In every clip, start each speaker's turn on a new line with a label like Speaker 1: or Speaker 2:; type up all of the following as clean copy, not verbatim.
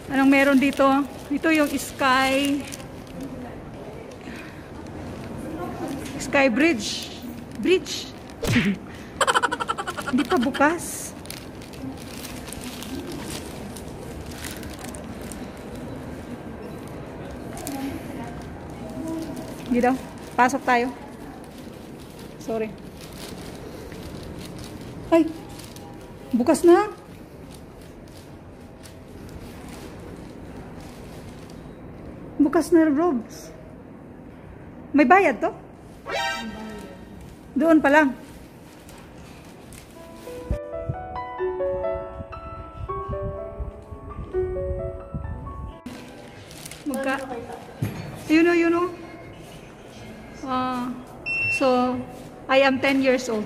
Speaker 1: Anong meron dito? Ito yung Sky Bridge. Hindi pa bukas. Hindi daw. Pasok tayo. Sorry. Ay! Bukas na. Bukas na, Robs. May bayad to? Doon pa lang. You know. So, I am 10 years old.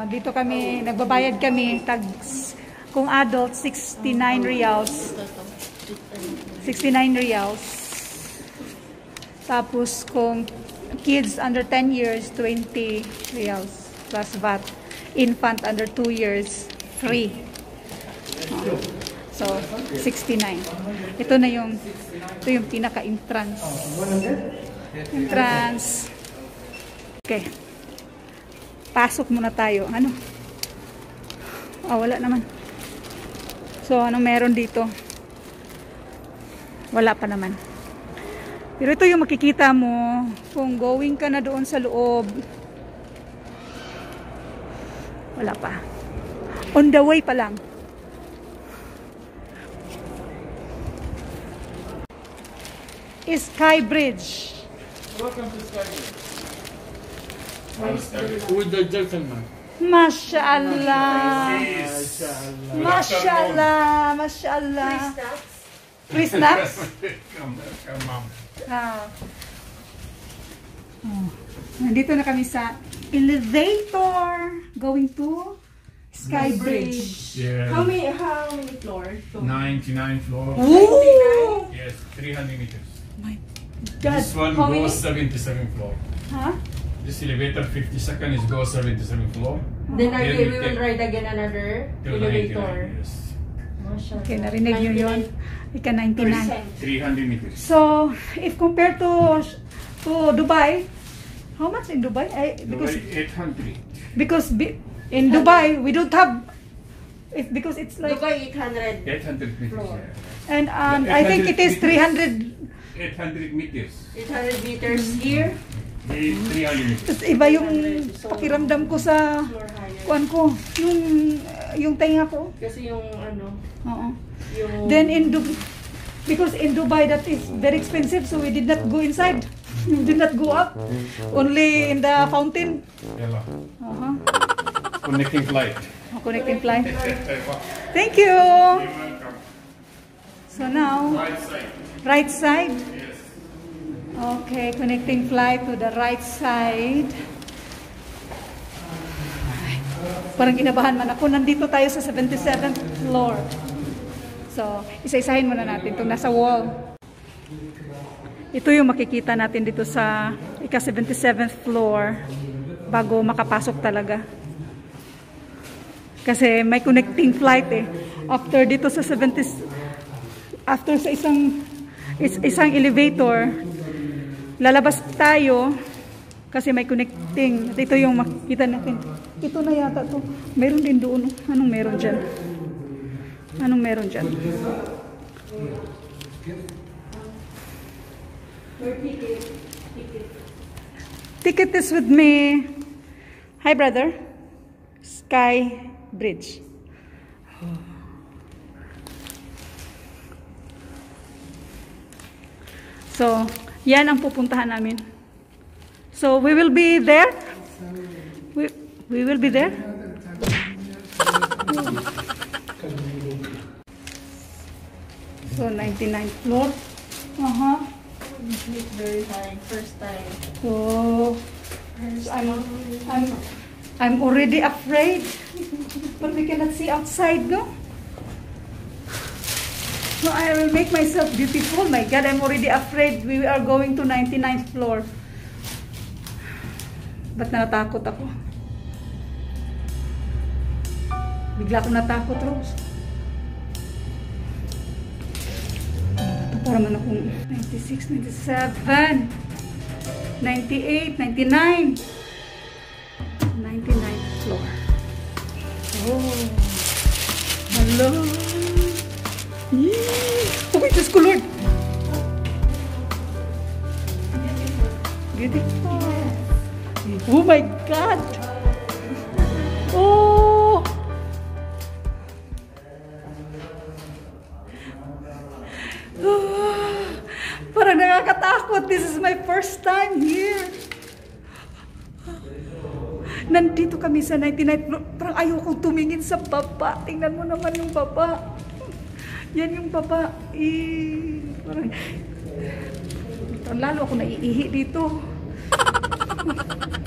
Speaker 1: Dito kami, nagbabayad kami, kung adult, 69 reals. 69 reals. Tapos, kung kids under 10 years, 20 reals plus VAT. Infant under 2 years, free. So, 69. Ito yung pinaka-entrance. Entrance. Okay. Pasok muna tayo. Ano? Wala naman. So, anong meron dito? Wala pa naman. Pero ito yung makikita mo kung going ka na doon sa loob. Wala pa. On the way pa lang. Sky Bridge.
Speaker 2: Welcome to Sky Bridge. With the gentleman.
Speaker 1: Mashallah. Mashallah. Mashallah. Free snacks?
Speaker 2: Come, mom.
Speaker 1: Nandito na kami sa elevator going to Sky Bridge.
Speaker 2: Yeah.
Speaker 3: How many floors?
Speaker 2: 99 floors.
Speaker 1: Ooh!
Speaker 2: Yes, 300 meters.
Speaker 1: My God.
Speaker 2: This one
Speaker 1: How
Speaker 2: goes
Speaker 1: many?
Speaker 2: 77 floor.
Speaker 1: Huh?
Speaker 2: This elevator 50 seconds goes 77 floor.
Speaker 3: Then
Speaker 2: Then
Speaker 3: again,
Speaker 2: we
Speaker 3: we will
Speaker 2: take
Speaker 3: ride again another
Speaker 2: till
Speaker 3: elevator.
Speaker 2: 99, yes.
Speaker 1: Okay, narinig nyo yun. Ika 99.
Speaker 2: 300 meters.
Speaker 1: So, if compared to Dubai, how much in Dubai?
Speaker 2: Dubai, 800.
Speaker 1: In Dubai, we don't have, because it's like,
Speaker 3: Dubai 800.
Speaker 2: 800 meters.
Speaker 3: Floor.
Speaker 2: Yeah.
Speaker 1: and I think it is 300.
Speaker 2: 800 meters.
Speaker 3: 800 meters here.
Speaker 2: 300 meters.
Speaker 1: Tapos iba yung pakiramdam ko sa
Speaker 3: Floor higher.
Speaker 1: kuan ko, yung tenga ko.
Speaker 3: Kasi yung ano,
Speaker 1: Oo.
Speaker 3: yung...
Speaker 1: Then because in Dubai that is very expensive, so we did not go inside. We did not go up. Only in the fountain.
Speaker 2: Yalla.
Speaker 1: Connecting flight.
Speaker 2: Connecting flight.
Speaker 1: Thank you.
Speaker 2: You're welcome.
Speaker 1: So now,
Speaker 2: Right side.
Speaker 1: right side.
Speaker 2: Yes.
Speaker 1: Okay, connecting flight to the right side. Parang kinabahan man ako. Nandito tayo sa 77th floor. So, isa-isahin muna natin itong nasa wall. Ito yung makikita natin dito sa ika 77th floor bago makapasok talaga. Kasi may connecting flight eh. After dito sa 70s, after sa isang elevator, lalabas tayo kasi may connecting. Ito yung makikita natin. Ito na yata to. Meron din doon. Anong meron dyan? Anong meron dyan? Ticket is with me. Hi, brother. Sky Bridge. So, yan ang pupuntahan namin. So, we will be there. We will be there. So, 99th floor.
Speaker 3: It's very high. First time.
Speaker 1: So, I'm already afraid. But we cannot see outside, no? So, I will make myself beautiful. My God, I'm already afraid. We are going to 99th floor. Ba't natakot ako? Bigla akong natakot, Rose. Ito para man akong 96, 97, 98, 99. 99th floor. Oh. Hello. Oh, Diyos ko, Lord. Beautiful. Oh my God. Oh. Parang nakakatakot. This is my first time here. Nandito kami sa 99th floor. Parang ayokong tumingin sa baba. Tingnan mo naman yung baba. Yan yung baba. Parang lalo ako naiihi dito.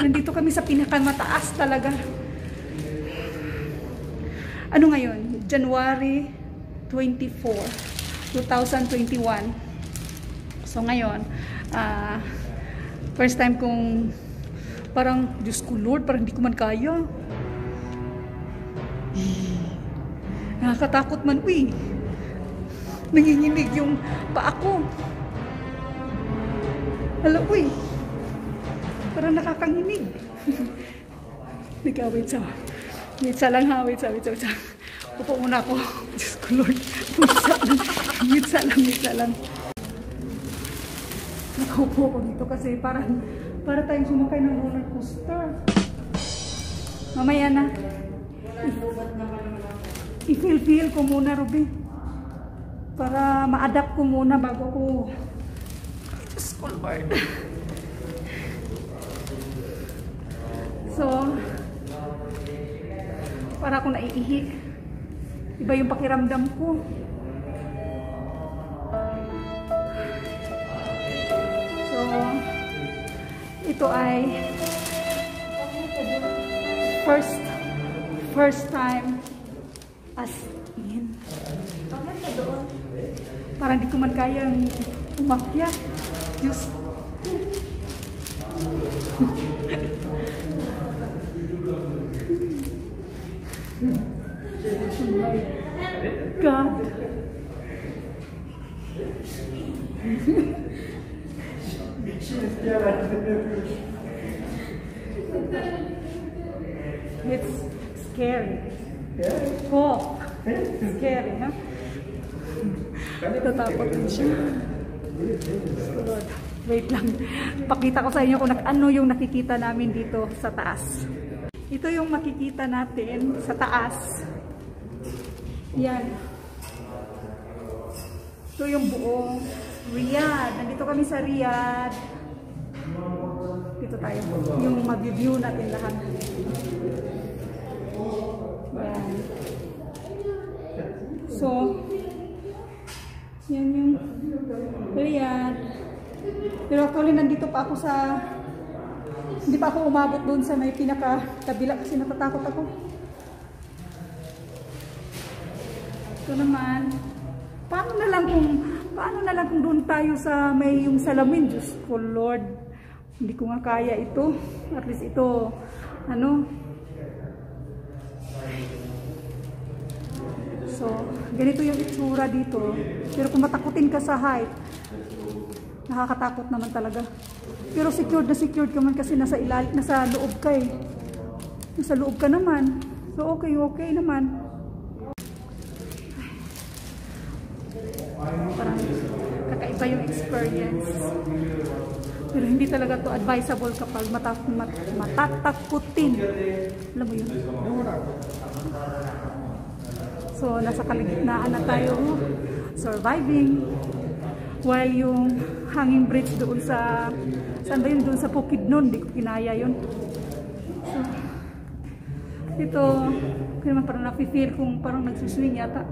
Speaker 1: Nandito kami sa pinakamataas talaga. Ano ngayon? January 24, 2021. So ngayon, first time kong parang, Diyos ko Lord, parang hindi ko man kaya. Nakakatakot man, uy. Nanginginig yung paa ko. Hala, uy. Parang nakakanginig. Wait sa lang ha, wait sa. Upo muna ako. Diyos ko Lord. Wait sa lang. Nakaupo ko dito kasi para tayong sumakay ng roller coaster. Mamaya na. I-feel ko muna, Ruby. Para ma-adapt ko muna bago ko. Diyos ko Lord. So, para ako naiihi. Iba yung pakiramdam ko. So, ito ay first time as in. Parang di ko man kayang umakyat. Diyos. Oh my God. It's scary. Oh, scary, ha? Natatakot din siya. Wait lang. Pakita ko sa inyo kung ano yung nakikita namin dito sa taas. Ito yung makikita natin sa taas. Yan. Ito yung buong Riyadh. Nandito kami sa Riyadh. Dito tayo. Yung mag-view natin lahat. Yan. So, yan yung Riyadh. Pero actually nandito pa ako sa, hindi pa ako umabot doon sa may pinaka-kabila kasi natatakot ako. Ito naman, paano na lang kung doon tayo sa may yung salamin? Diyos ko Lord, hindi ko nga kaya ito. At least ito, ano. So, ganito yung itsura dito. Pero kung matakutin ka sa height, nakakatakot naman talaga. Pero secured ka man kasi nasa loob ka eh. Nasa loob ka naman. So okay naman. Parang kakaiba yung experience. Pero hindi talaga to advisable kapag matatakutin. Alam mo yun? So nasa kaligitnaan na tayo, surviving. While yung hanging bridge doon sa, saan ba yun? Doon sa Bukidnon, hindi ko kinaya yun. So, ito, kaya naman parang nafe-feel kung parang nagsuswing yata.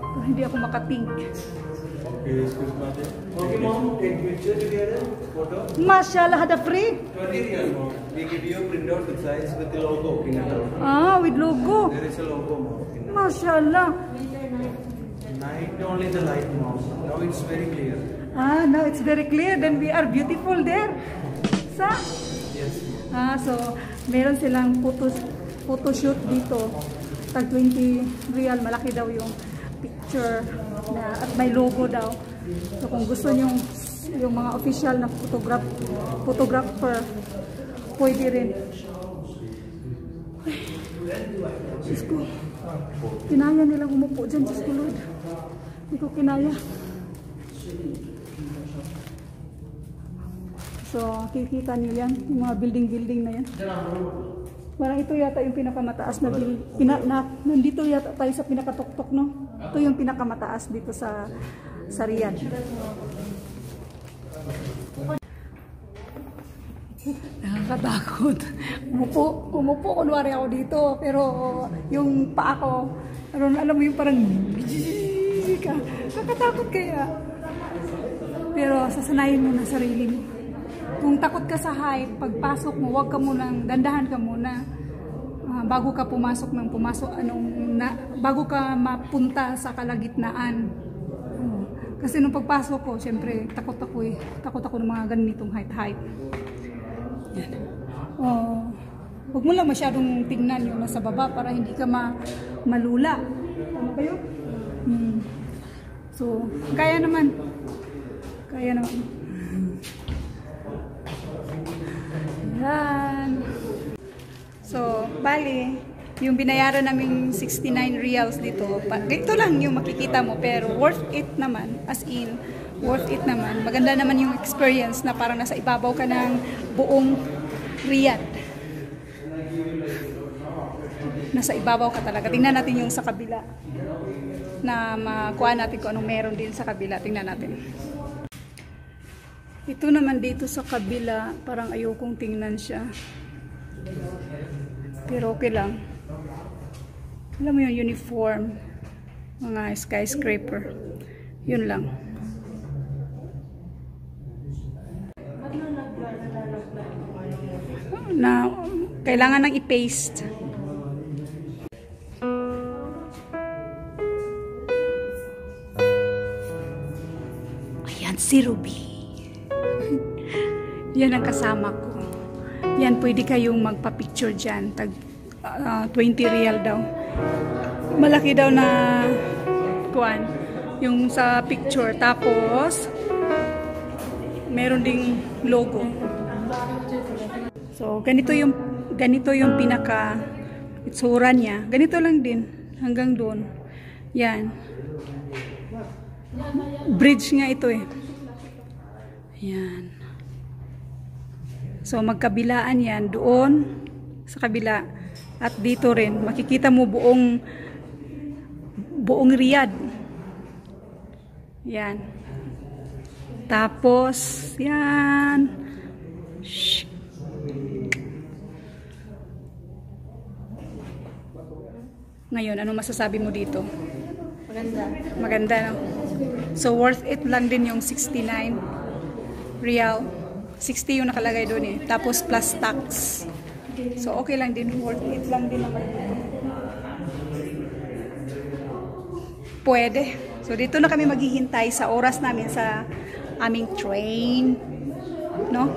Speaker 1: So, hindi ako makating.
Speaker 4: Okay, mom, take picture together, photo.
Speaker 1: Mashallah, hada free?
Speaker 4: 20 real, mom. We give you a printout with size with the logo.
Speaker 1: Ah, with logo.
Speaker 4: There is a logo, mom.
Speaker 1: Mashallah.
Speaker 4: Night only the light moves. Now it's very clear.
Speaker 1: Ah, now it's very clear. Then we are beautiful there. Sa?
Speaker 4: Yes.
Speaker 1: Ah, so meron silang photo shoot dito. Tag 20 real, malaki daw yung picture na at may logo daw. So kung gusto niyo yung mga official na photographer, pwede rin. Diyos ko, kinaya nilang umupo dyan, Diyos ko Lord. Hindi ko kinaya. So, kikita niyo yan, yung mga building na yan. Parang ito yata yung pinakamataas na building. Nandito yata tayo sa pinakatuktok, no? Ito yung pinakamataas dito sa Riyadh. Nakakatakot. Umupo kunwari ako dito, pero yung paa ko, alam mo yung parang kakatakot kaya. Pero sasanayin mo na sarili mo. Kung takot ka sa height, pagpasok mo, wag ka munang, dandahan ka muna. Bago ka bago ka mapunta sa kalagitnaan. Kasi nung pagpasok ko, syempre, takot ako ng mga ganitong height. Yan. Huwag mo lang masyadong tingnan yung nasa baba para hindi ka malula. Tama ba yun? So, kaya naman. Yan. So, bali, yung binayaran naming 69 reals dito, ito lang yung makikita mo, pero worth it naman, as in, worth it naman. Maganda naman yung experience na parang nasa ibabaw ka ng buong Riyadh. Nasa ibabaw ka talaga. Tingnan natin yung sa kabila, na makuha natin kung anong meron din sa kabila. Tingnan natin. Ito naman dito sa kabila, parang ayokong tingnan siya. Pero okay lang. Alam mo yung uniform, mga skyscraper. Yun lang. Na kailangan nang i-paste. Ayan si Ruby. Yan ang kasama ko. Yan, pwede kayong magpa-picture dyan. Tag 20 real daw. Malaki daw na kuan yung sa picture. Tapos meron ding logo. So ganito yung pinaka itsura niya. Ganito lang din hanggang doon. Yan. Bridge nga ito eh. Yan. So magkabilaan yan doon sa kabila at dito rin makikita mo buong Riyadh. Yan. Tapos yan. Shhh. Ngayon, ano masasabi mo dito? Maganda, no? So worth it lang din yung 69 real. 60 yung nakalagay doon eh. Tapos plus tax. So okay lang din, worth it lang din naman dito. Pwede. So dito na kami maghihintay sa oras namin sa aming train, no?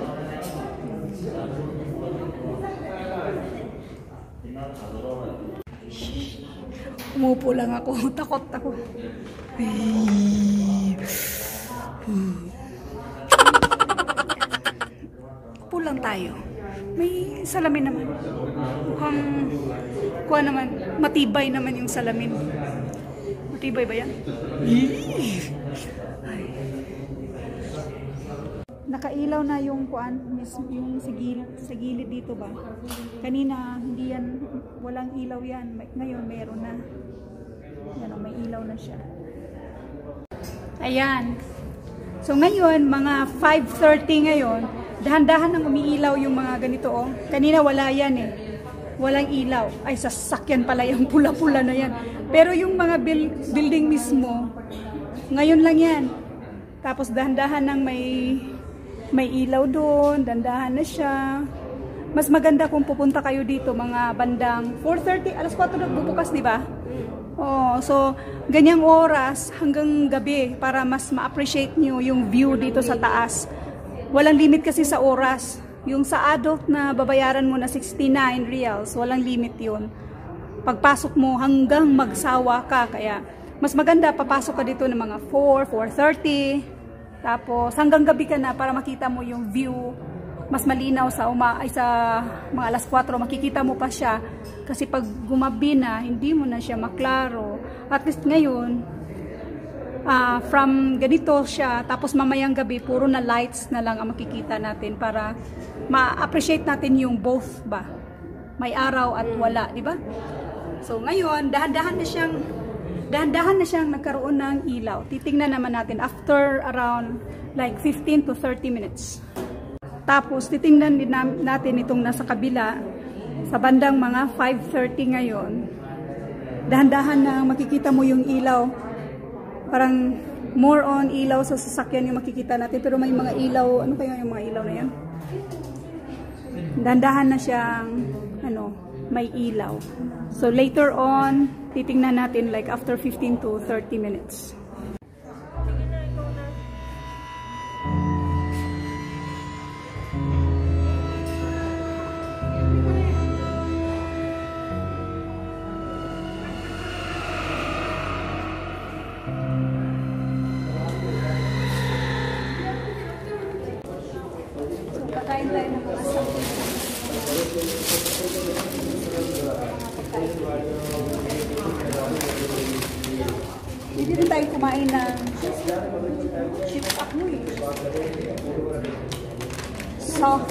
Speaker 1: Umupo lang ako, takot ako. Upo lang tayo. May salamin naman. Mukhang kuha naman, matibay naman yung salamin. Matibay ba yan? Nakailaw na yung kuan, yung sa gilid dito ba? Kanina hindi yan, walang ilaw yan. Ngayon meron na. Yan, may ilaw na siya. Ayan. So ngayon, mga 5:30 ngayon, dahan-dahan nang umiilaw yung mga ganito oh. Kanina wala yan eh. Walang ilaw. Ay, sasakyan pala yung pula-pula na yan. Pero yung mga building mismo, ngayon lang yan. Tapos dahan-dahan nang may ilaw doon, dandahan na siya. Mas maganda kung pupunta kayo dito mga bandang 4:30, alas 4 na bubukas, di ba? Oh, so ganyang oras hanggang gabi para mas ma-appreciate nyo yung view dito sa taas. Walang limit kasi sa oras. Yung sa adult na babayaran mo na 69 reals, walang limit yun. Pagpasok mo hanggang magsawa ka, kaya mas maganda papasok ka dito ng mga 4, 4:30. Tapos hanggang gabi ka na para makita mo yung view. Mas malinaw sa mga alas 4 makikita mo pa siya. Kasi pag gumabi na, hindi mo na siya maklaro. At least ngayon, from ganito siya, tapos mamayang gabi, puro na lights na lang ang makikita natin para ma-appreciate natin yung both ba. May araw at wala, di ba? So ngayon, dahan-dahan na siyang nagkaroon ng ilaw. Titingnan naman natin after around like 15 to 30 minutes. Tapos titingnan din natin itong nasa kabila sa bandang mga 5:30 ngayon. Dahan-dahan na makikita mo yung ilaw. Parang more on ilaw sa sasakyan yung makikita natin, pero may mga ilaw, ano kaya yung mga ilaw na yan? Dahan-dahan na siyang may ilaw. So later on, titingnan natin like after 15 to 30 minutes. Hindi rin tayo kumain ng chips ako eh. Soft.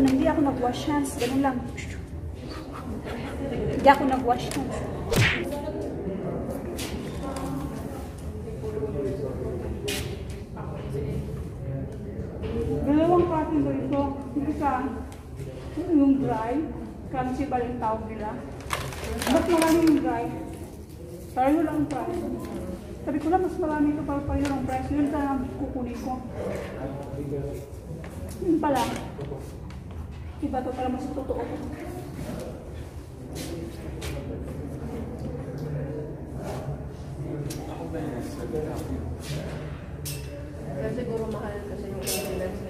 Speaker 1: Hindi ako nag-wash hands. Ganun lang. Hindi ako nag-wash hands. Dalawang klaseng ko ito. Isa, yung dry. Crunchy ba yung tawag nila? Mas marami yung dry. Pareho lang ang price. Sabi ko lang, mas marami ito para pareho lang price. Yun sa kukunin ko. Yun pala. Diba ito pala mas totoo.
Speaker 3: Kasi siguro mahal kasi yung ingredients.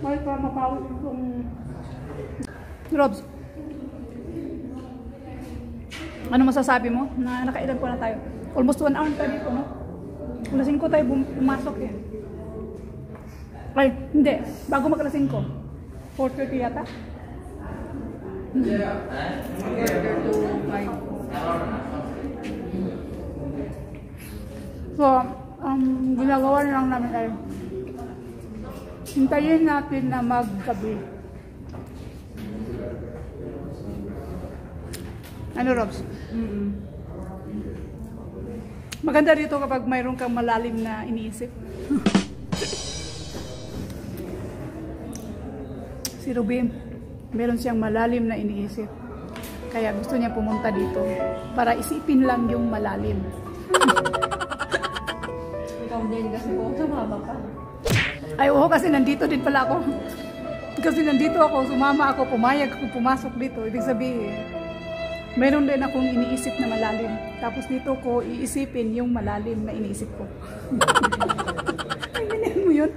Speaker 1: Mahal pa mapawin itong Robs. Ano masasabi mo? Na nakailan po na tayo? Almost 1 hour tayo dito, no? Lasing ko tayo pumasok eh. Ay, hindi. Bago maglasing ko. 4:30 yata. So, ginagawa na lang namin ay hintayin natin na maggabi. Ano, Robs? Maganda dito kapag mayroon kang malalim na iniisip. Si Ruby, meron siyang malalim na iniisip. Kaya gusto niya pumunta dito para isipin lang yung malalim.
Speaker 3: Ikaw din kasi po, sumama ka.
Speaker 1: Ay, oo, kasi nandito din pala ako. Kasi nandito ako, sumama ako, pumayag ako pumasok dito. Ibig sabihin, meron din akong iniisip na malalim. Tapos dito ko iisipin yung malalim na iniisip ko. Ay, ganyan mo yun?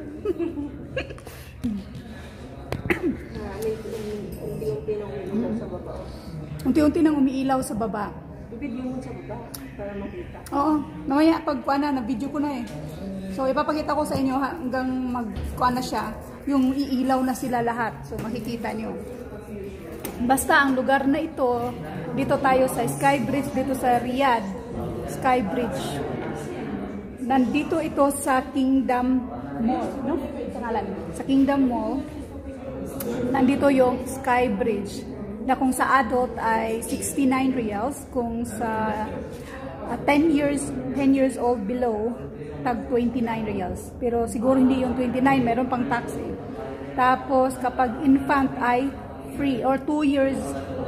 Speaker 1: Unti-unti nang umiilaw sa baba.
Speaker 3: I-video mo sa baba para makita.
Speaker 1: Oo. Mamaya pag na-video ko na eh. So ipapakita ko sa inyo hanggang mag-kuha na siya. Yung iilaw na sila lahat. So makikita nyo. Basta ang lugar na ito, dito tayo sa Sky Bridge, dito sa Riyadh. Sky Bridge. Nandito ito sa Kingdom Mall. No? Sa Kingdom Mall. Nandito yung Sky Bridge. Na kung sa adult ay 69 reals, kung sa 10 years old below, tag 29 reals. Pero siguro hindi yung 29, meron pang tax eh. Tapos, kapag infant ay free. Or 2 years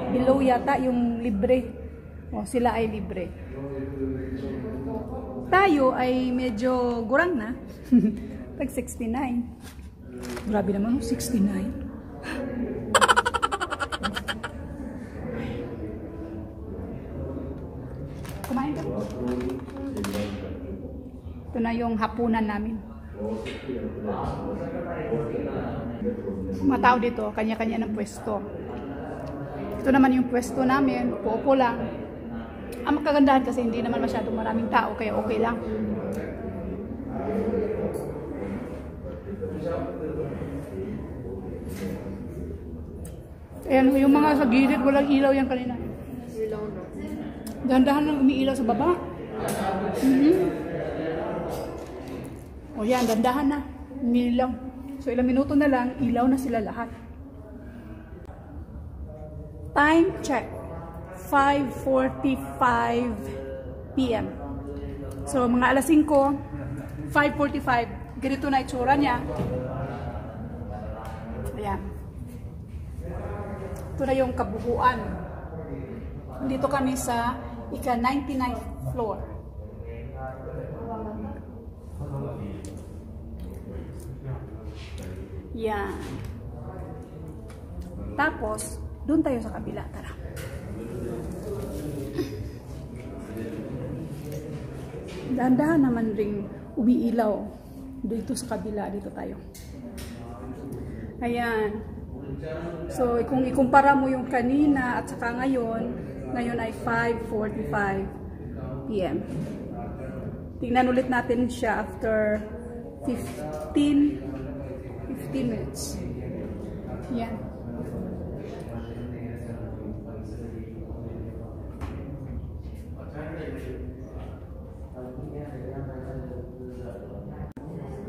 Speaker 1: below yata yung libre. O, sila ay libre. Tayo ay medyo gurang na. Tag 69. Grabe naman, 69. Kumain ka? Ito na yung hapunan namin. Mga tao dito, kanya-kanya ng pwesto. Ito naman yung pwesto namin, upo-upo lang. Ang kagandahan kasi hindi naman masyadong maraming tao, kaya okay lang. Ayan, yung mga sa gilid, walang ilaw yan kanina.
Speaker 3: Ilaw na.
Speaker 1: Dahan-dahan lang umiilaw sa baba. O yan, dahan-dahan na. Umiilaw. So ilang minuto na lang, ilaw na sila lahat. Time check. 5:45 p.m. So mga alas 5, 5:45, ganito na itsura niya. Ayan. Ito na yung kabuuan. Dito kami sa ika-99th floor. Yan. Tapos, doon tayo sa kabila. Tara. Dahan-dahan naman ring umiilaw dito sa kabila. Dito tayo. Ayan. So, kung ikumpara mo yung kanina at saka ngayon ay 5:45 p.m. Tingnan ulit natin siya after 15 minutes. Yan.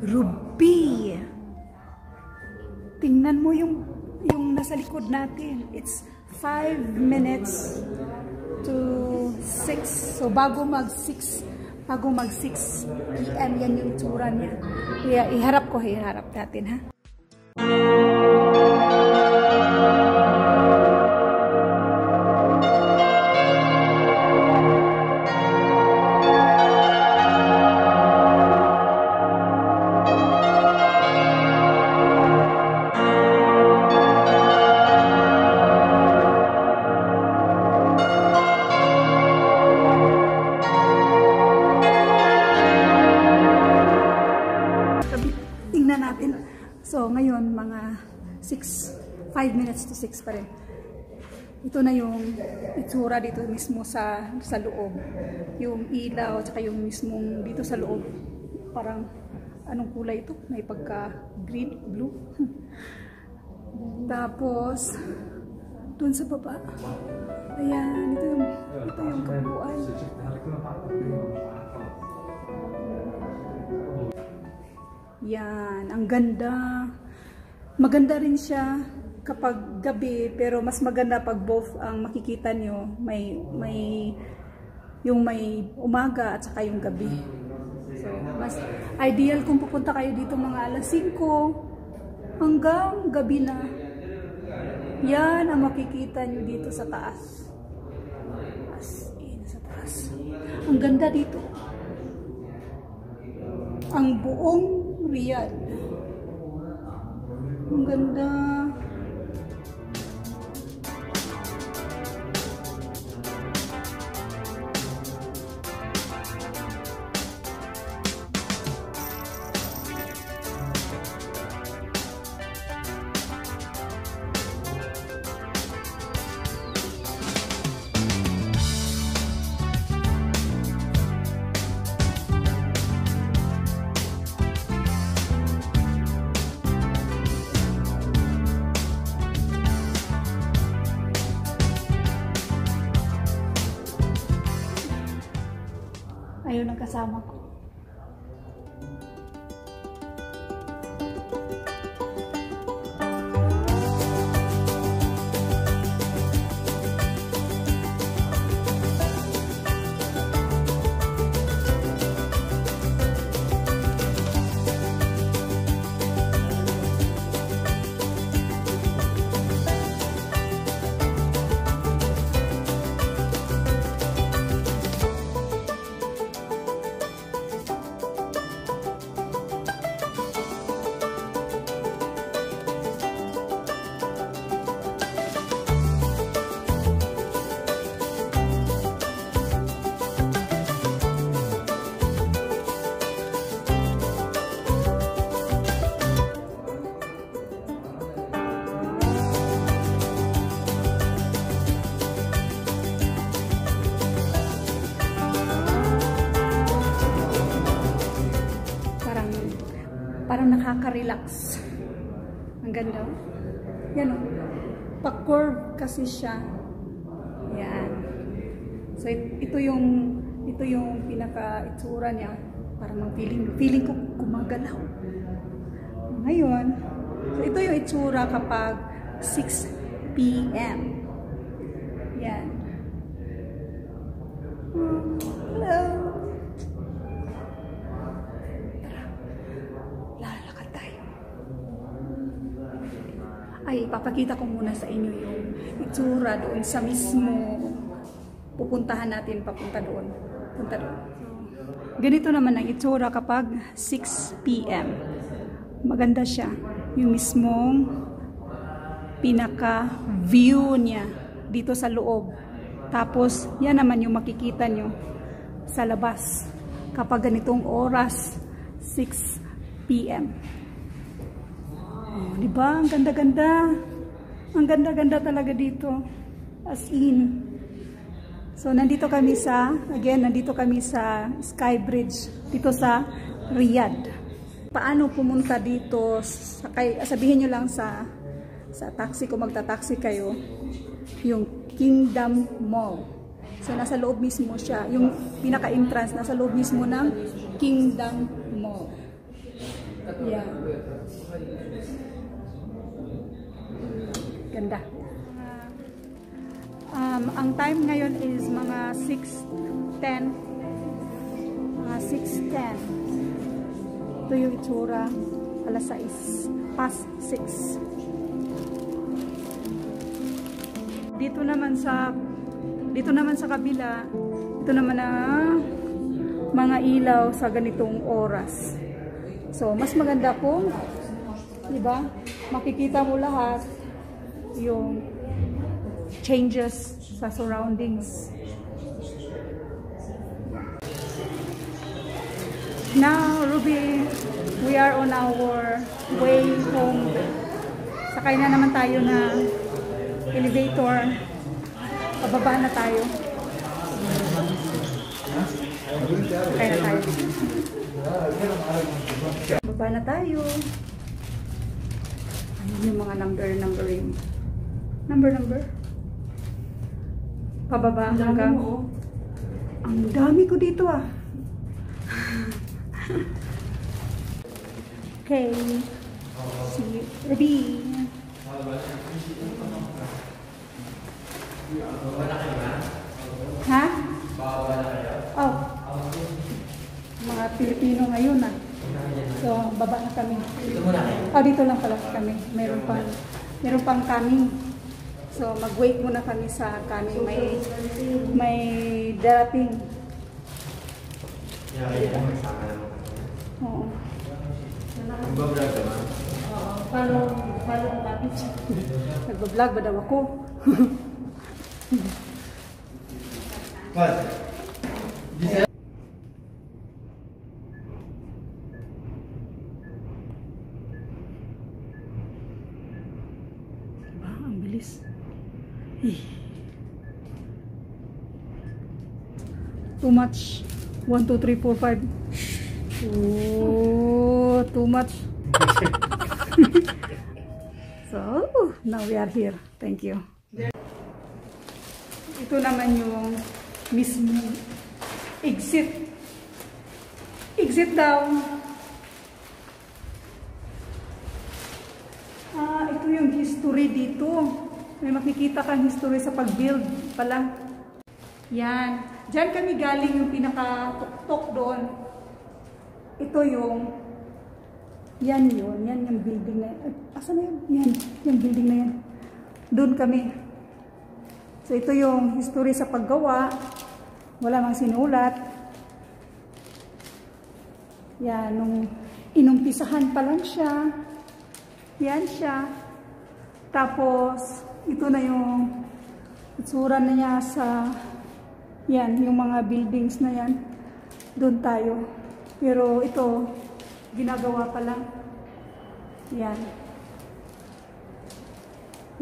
Speaker 1: Ruby! Tingnan mo yung nasa likod natin. It's 5 minutes to 6. So bago mag 6 PM yan yung itsura niya. Kaya iharap natin ha. Tingnan natin. So, ngayon, mga 5 minutes to 6 pa rin. Ito na yung itsura dito mismo sa loob. Yung ilaw, tsaka yung mismong dito sa loob. Parang, anong kulay ito? May pagka green, blue. Tapos, dun sa baba. Ayan, ito yung kabuuan. Yan, ang ganda. Maganda rin siya kapag gabi, pero mas maganda pag both ang makikita nyo. May umaga at saka yung gabi. So, mas ideal kung pupunta kayo dito mga alas 5 hanggang gabi na. Yan ang makikita nyo dito sa taas. As in, sa taas. Ang ganda dito. Ang buong Riyadh. Ang ganda. Ayun ang kasama ko. parang nakaka-relax. Ang ganda. Yan o. Pa-curve kasi siya. Yan. So ito yung pinaka-itsura niya. Parang feeling ko gumagalaw. Ngayon, so ito yung itsura kapag 6 p.m. Yan. Hello. Tara. Lalakad tayo. Ay, ipapakita ko muna sa inyo yung itsura doon sa mismo pupuntahan natin papunta doon. Punta doon. Ganito naman ang itsura kapag 6 p.m. Maganda siya. Yung mismong pinaka-view niya dito sa loob. Tapos, yan naman yung makikita nyo sa labas kapag ganitong oras, 6 p.m. Oh, diba? Ang ganda-ganda. Ang ganda-ganda talaga dito. As in. So, nandito kami sa Sky Bridge, dito sa Riyadh. Paano pumunta dito? Sabihin nyo lang sa taxi, kung magta-taxi kayo, yung Kingdom Mall. So, nasa loob mismo siya. Yung pinaka-entrance, nasa loob mismo ng Kingdom Mall. Yeah. Ganda. Ang time ngayon is mga 6:10. 6:10. Ito yung itsura. Alas 6. Past 6. Dito naman sa kabila, ito naman ang mga ilaw sa ganitong oras. So, mas maganda kung, diba, makikita mo lahat yung changes sa surroundings. Now, Ruby, we are on our way home. Sakay na naman tayo na elevator. Pababa na tayo. Sakay na tayo. Pababa na tayo. Ayun yung mga numbering. Number. Pababa hanggang. Ang dami ko dito ah. Okay. Si Ruby. Ha? Oh. Mga Pilipino ngayon ah. So, baba na kami. Oh, dito lang pala kami. Meron pang coming. So, mag-wait muna kami sa coming. May darating. Oo.
Speaker 4: Nagbablog ka ba?
Speaker 3: Oo. Follow ang topic.
Speaker 1: Nagbablog ba daw ako?
Speaker 4: What?
Speaker 1: Ang bilis. Too much. 1, 2, 3, 4, 5. Oh, too much. So, now we are here. Thank you. Ito naman yung mismo exit. Exit daw. Ito yung history dito. May makikita kang history sa pag-build pala. Yan. Diyan kami galing yung pinaka-tuktok doon. Ito yung yan yung building na yan. Asan na yun? Yung building na yan. Doon kami. So ito yung history sa paggawa. Wala mang sinulat. Yan, nung inumpisahan pa lang siya. Yan siya. Tapos, ito na yung itsura na niya sa yan, yung mga buildings na yan. Doon tayo. Pero ito, ginagawa pa lang. Yan.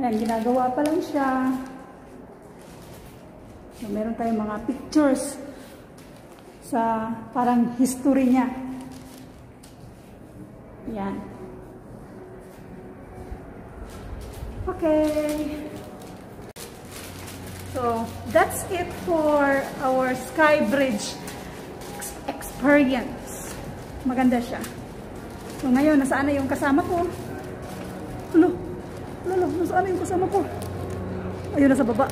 Speaker 1: Yan, ginagawa pa lang siya. So, meron tayong mga pictures sa parang history niya. Yan. Okay. So, that's it for our Sky Bridge experience. Maganda siya. So, ngayon, nasaan na yung kasama ko? Lolo, nasaan na yung kasama ko? Ayun, nasa baba.